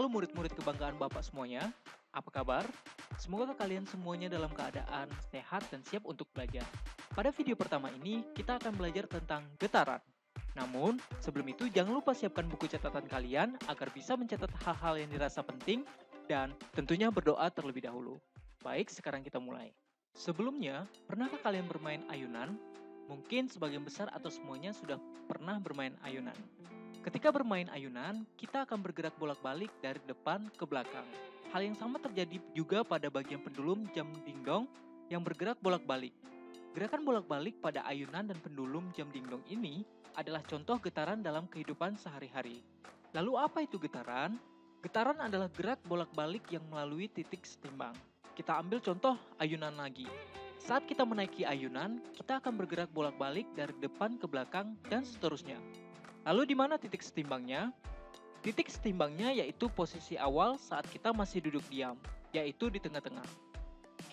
Halo murid-murid kebanggaan Bapak semuanya, apa kabar? Semoga kalian semuanya dalam keadaan sehat dan siap untuk belajar. Pada video pertama ini, kita akan belajar tentang getaran. Namun, sebelum itu jangan lupa siapkan buku catatan kalian agar bisa mencatat hal-hal yang dirasa penting dan tentunya berdoa terlebih dahulu. Baik, sekarang kita mulai. Sebelumnya, pernahkah kalian bermain ayunan? Mungkin sebagian besar atau semuanya sudah pernah bermain ayunan. Ketika bermain ayunan, kita akan bergerak bolak-balik dari depan ke belakang. Hal yang sama terjadi juga pada bagian pendulum jam dingdong yang bergerak bolak-balik. Gerakan bolak-balik pada ayunan dan pendulum jam dingdong ini adalah contoh getaran dalam kehidupan sehari-hari. Lalu apa itu getaran? Getaran adalah gerak bolak-balik yang melalui titik setimbang. Kita ambil contoh ayunan lagi. Saat kita menaiki ayunan, kita akan bergerak bolak-balik dari depan ke belakang dan seterusnya. Lalu di mana titik setimbangnya? Titik setimbangnya yaitu posisi awal saat kita masih duduk diam, yaitu di tengah-tengah.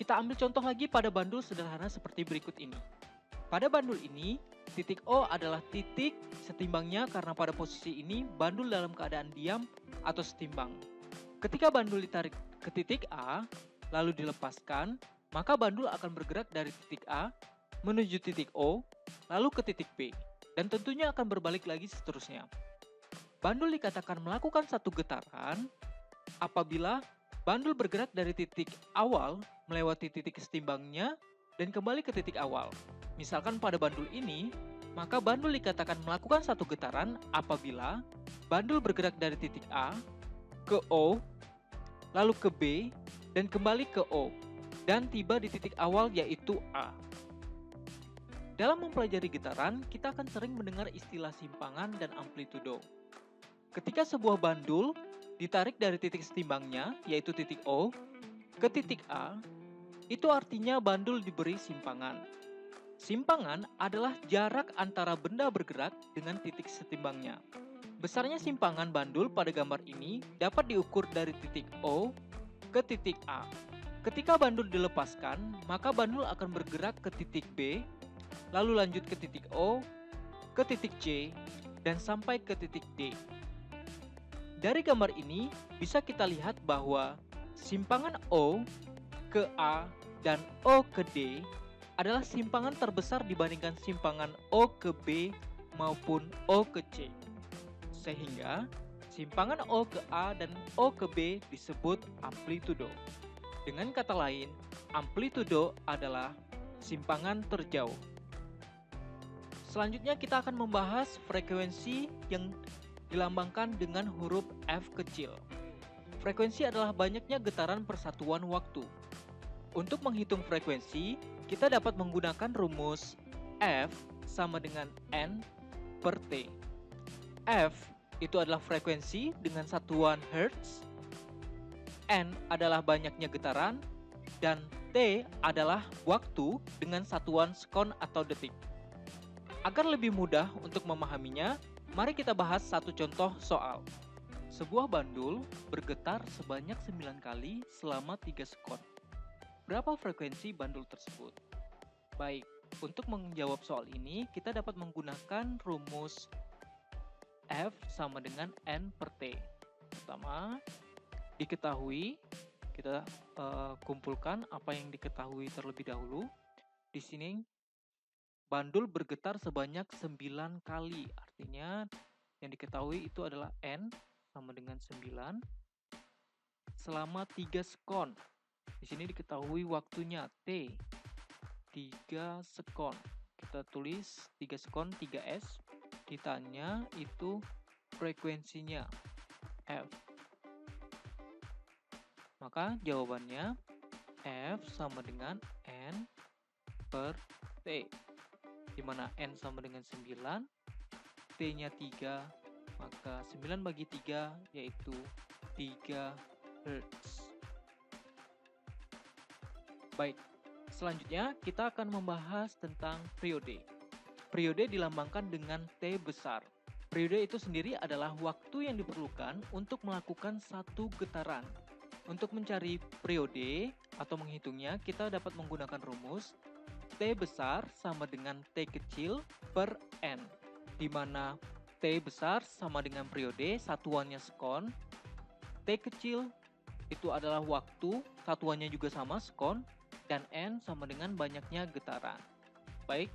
Kita ambil contoh lagi pada bandul sederhana seperti berikut ini. Pada bandul ini, titik O adalah titik setimbangnya karena pada posisi ini bandul dalam keadaan diam atau setimbang. Ketika bandul ditarik ke titik A, lalu dilepaskan, maka bandul akan bergerak dari titik A menuju titik O, lalu ke titik B. Dan tentunya akan berbalik lagi seterusnya. Bandul dikatakan melakukan satu getaran apabila bandul bergerak dari titik awal melewati titik setimbangnya dan kembali ke titik awal. Misalkan pada bandul ini, maka bandul dikatakan melakukan satu getaran apabila bandul bergerak dari titik A ke O, lalu ke B, dan kembali ke O, dan tiba di titik awal yaitu A. Dalam mempelajari getaran, kita akan sering mendengar istilah simpangan dan amplitudo. Ketika sebuah bandul ditarik dari titik setimbangnya, yaitu titik O, ke titik A, itu artinya bandul diberi simpangan. Simpangan adalah jarak antara benda bergerak dengan titik setimbangnya. Besarnya simpangan bandul pada gambar ini dapat diukur dari titik O ke titik A. Ketika bandul dilepaskan, maka bandul akan bergerak ke titik B, lalu lanjut ke titik O, ke titik C, dan sampai ke titik D. Dari gambar ini, bisa kita lihat bahwa simpangan O ke A dan O ke D adalah simpangan terbesar dibandingkan simpangan O ke B maupun O ke C. Sehingga, simpangan O ke A dan O ke B disebut amplitudo. Dengan kata lain, amplitudo adalah simpangan terjauh. Selanjutnya kita akan membahas frekuensi yang dilambangkan dengan huruf F kecil. Frekuensi adalah banyaknya getaran persatuan waktu. Untuk menghitung frekuensi, kita dapat menggunakan rumus F sama dengan N per T. F itu adalah frekuensi dengan satuan Hertz, N adalah banyaknya getaran, dan T adalah waktu dengan satuan sekon atau detik. Agar lebih mudah untuk memahaminya, mari kita bahas satu contoh soal. Sebuah bandul bergetar sebanyak 9 kali selama 3 sekon. Berapa frekuensi bandul tersebut? Baik, untuk menjawab soal ini, kita dapat menggunakan rumus F sama dengan N per T. Pertama, diketahui, kita kumpulkan apa yang diketahui terlebih dahulu. Di sini, bandul bergetar sebanyak 9 kali, artinya yang diketahui itu adalah N sama dengan 9 selama 3 sekon. Di sini diketahui waktunya T 3 sekon. Kita tulis 3 sekon 3S. Ditanya itu frekuensinya F. Maka jawabannya F sama dengan N per T, di mana N sama dengan 9, T-nya 3, maka 9 bagi 3 yaitu 3 Hz. Baik, selanjutnya kita akan membahas tentang periode. Periode dilambangkan dengan T besar. Periode itu sendiri adalah waktu yang diperlukan untuk melakukan satu getaran. Untuk mencari periode atau menghitungnya, kita dapat menggunakan rumus T besar sama dengan T kecil per N, di mana T besar sama dengan periode, satuannya sekon, T kecil itu adalah waktu, satuannya juga sama, sekon, dan N sama dengan banyaknya getaran. Baik,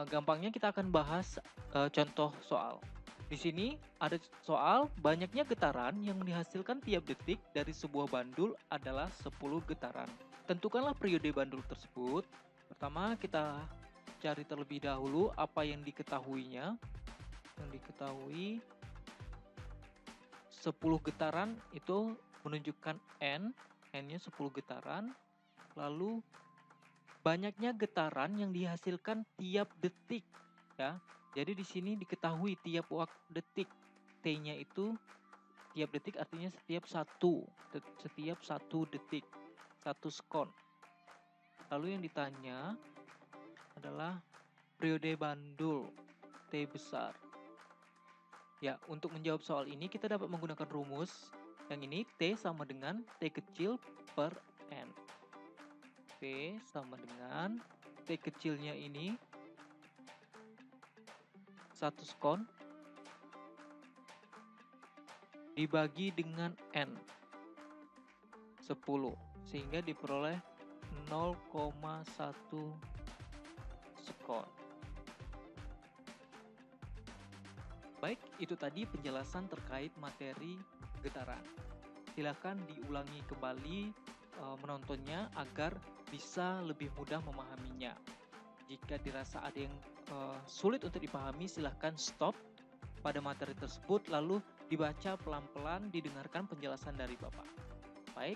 gampangnya kita akan bahas contoh soal. Di sini ada soal banyaknya getaran yang dihasilkan tiap detik dari sebuah bandul adalah 10 getaran. Tentukanlah periode bandul tersebut. Pertama kita cari terlebih dahulu apa yang diketahuinya. Yang diketahui 10 getaran itu menunjukkan N-nya 10 getaran. Lalu banyaknya getaran yang dihasilkan tiap detik, ya. Jadi di sini diketahui tiap detik. T-nya itu tiap detik artinya setiap satu detik, 1 sekon. Lalu yang ditanya adalah periode bandul T besar. Ya, untuk menjawab soal ini kita dapat menggunakan rumus yang ini, T sama dengan T kecil per N. T sama dengan T kecilnya ini 1 sekon dibagi dengan N 10, sehingga diperoleh 0,1 sekon. Baik, itu tadi penjelasan terkait materi getaran. Silakan diulangi kembali menontonnya agar bisa lebih mudah memahaminya. Jika dirasa ada yang sulit untuk dipahami, silahkan stop pada materi tersebut lalu dibaca pelan-pelan, didengarkan penjelasan dari Bapak. Baik,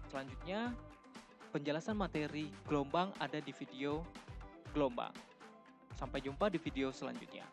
selanjutnya penjelasan materi gelombang ada di video gelombang. Sampai jumpa di video selanjutnya.